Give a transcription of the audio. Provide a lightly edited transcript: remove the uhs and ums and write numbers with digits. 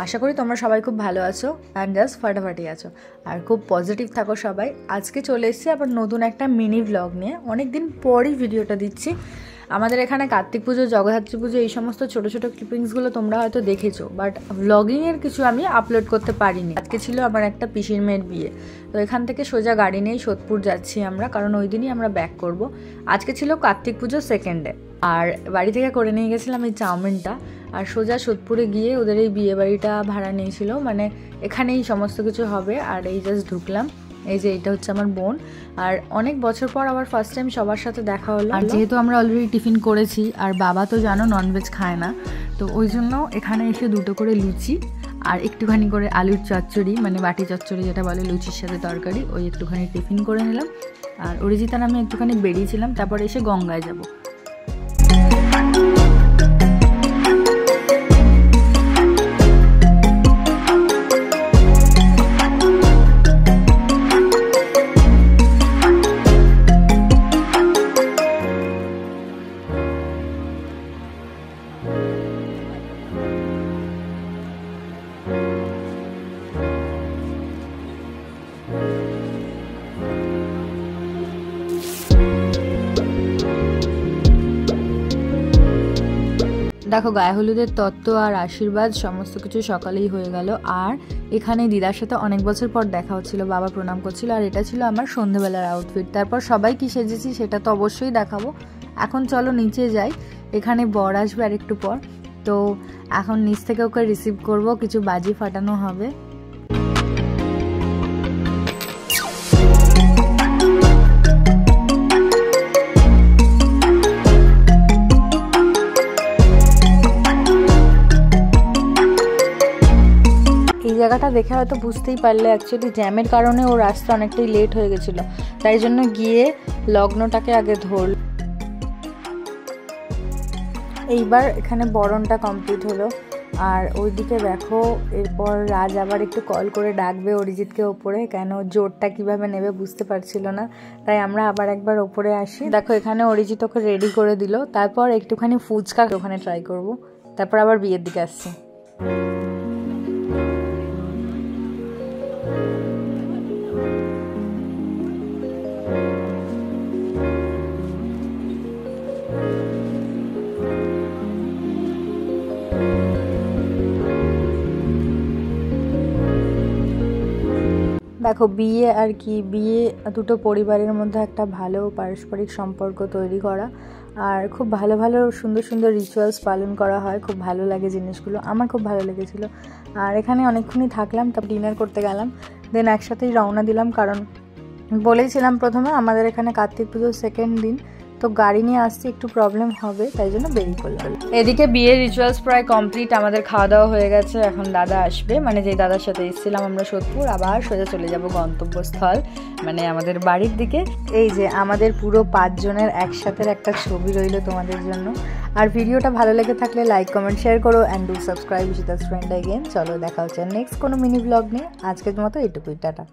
আশা করি তোমরা সবাই খুব ভালো আছো অ্যান্ড জাস্ট ফাটাফাটি আছো আর খুব পজিটিভ থাকো সবাই। আজকে চলে এসেছি আবার নতুন একটা মিনি ব্লগ নিয়ে। অনেক দিন পরই ভিডিওটা দিচ্ছি। আমাদের এখানে কার্তিক পুজো, জগদ্ধাত্রী পুজো, এই সমস্ত ছোটো ছোটো ক্লিপিংসগুলো তোমরা হয়তো দেখেছো, বাট ব্লগিংয়ের কিছু আমি আপলোড করতে পারিনি। আজকে ছিল আমার একটা পিসির মেয়ের বিয়ে, তো এখান থেকে সোজা গাড়ি নিয়েই সোদপুর যাচ্ছি আমরা, কারণ ওই দিনই আমরা ব্যাক করব। আজকে ছিল কার্তিক পুজো সেকেন্ড ডে, আর বাড়ি থেকে করে নিয়ে গেছিলাম এই চাউমিনটা, আর সোজা সোদপুরে গিয়ে ওদের এই বিয়ে বাড়িটা ভাড়া নিয়েছিল, মানে এখানেই সমস্ত কিছু হবে। আর এই জাস্ট ঢুকলাম, এই যে এটা হচ্ছে আমার বোন, আর অনেক বছর পর আবার ফার্স্ট টাইম সবার সাথে দেখা হলো। আর যেহেতু আমরা অলরেডি টিফিন করেছি, আর বাবা তো জানো ননভেজ খায় না, তো ওই জন্য এখানে এসে দুটো করে লুচি আর একটুখানি করে আলুর চচ্চড়ি, মানে বাটি চচ্চড়ি যেটা বলে লুচির সাথে তরকারি, ওই একটুখানি টিফিন করে নিলাম। আর অরিজিতার আমি একটুখানি বেরিয়েছিলাম, তারপরে এসে গঙ্গায় যাব। দেখো গায়ে হলুদের তত্ত্ব আর আশীর্বাদ সমস্ত কিছু সকালেই হয়ে গেল। আর এখানে দিদার সাথে অনেক বছর পর দেখা হচ্ছিল, বাবা প্রণাম করছিল, আর এটা ছিল আমার সন্ধ্যেবেলার আউটফিট। তারপর সবাই কি সেজেছি সেটা তো অবশ্যই দেখাবো। এখন চলো নিচে যাই, এখানে বর আসবে আর একটু পর, তো এখন নিচ থেকে ওকে রিসিভ করব, কিছু বাজি ফাটানো হবে। এই জায়গাটা দেখে হয়তো বুঝতেই পারলে, অ্যাকচুয়ালি জ্যামের কারণে ওর আসতে অনেকটাই লেট হয়ে গেছিলো, তাই জন্য গিয়ে লগ্নটাকে আগে ধরল। এইবার এখানে বরণটা কমপ্লিট হলো, আর ওইদিকে দেখো এরপর রাজ আবার একটু কল করে ডাকবে অরিজিৎকে ওপরে, কেন জোরটা কিভাবে নেবে বুঝতে পারছিল না, তাই আমরা আবার একবার ওপরে আসি। দেখো এখানে অরিজিৎ ওকে রেডি করে দিল, তারপর একটুখানি ফুচকা ওখানে ট্রাই করব, তারপর আবার বিয়ের দিকে আসছি। দেখো বিয়ে আর কি, বিয়ে দুটো পরিবারের মধ্যে একটা ভালো পারস্পরিক সম্পর্ক তৈরি করা, আর খুব ভালো ভালো সুন্দর সুন্দর রিচুয়ালস পালন করা হয়, খুব ভালো লাগে জিনিসগুলো, আমার খুব ভালো লেগেছিলো। আর এখানে অনেকক্ষণই থাকলাম, তারপর ডিনার করতে গেলাম, দেন একসাথেই রওনা দিলাম, কারণ বলেইছিলাম প্রথমে আমাদের এখানে কার্তিক পুজোর সেকেন্ড দিন, তো গাড়ি নিয়ে আসতে একটু প্রবলেম হবে, তাই জন্য বেরিয়ে পড়লাম। এদিকে বিয়ের রিচুয়ালস প্রায় কমপ্লিট, আমাদের খাওয়া দাওয়া হয়ে গেছে, এখন দাদা আসবে, মানে যে দাদার সাথে এসেছিলাম আমরা সোদপুর, আবার সোজা চলে যাব গন্তব্যস্থল, মানে আমাদের বাড়ির দিকে। এই যে আমাদের পুরো 5 জনের একসাথে একটা ছবি রইল তোমাদের জন্য। আর ভিডিওটা ভালো লেগে থাকলে লাইক, কমেন্ট, শেয়ার করো and do subscribe with us friend again. চলো দেখা হচ্ছে নেক্সট কোনো মিনি ব্লগ নিয়ে, আজকের মতো এটুকুই, টাটা।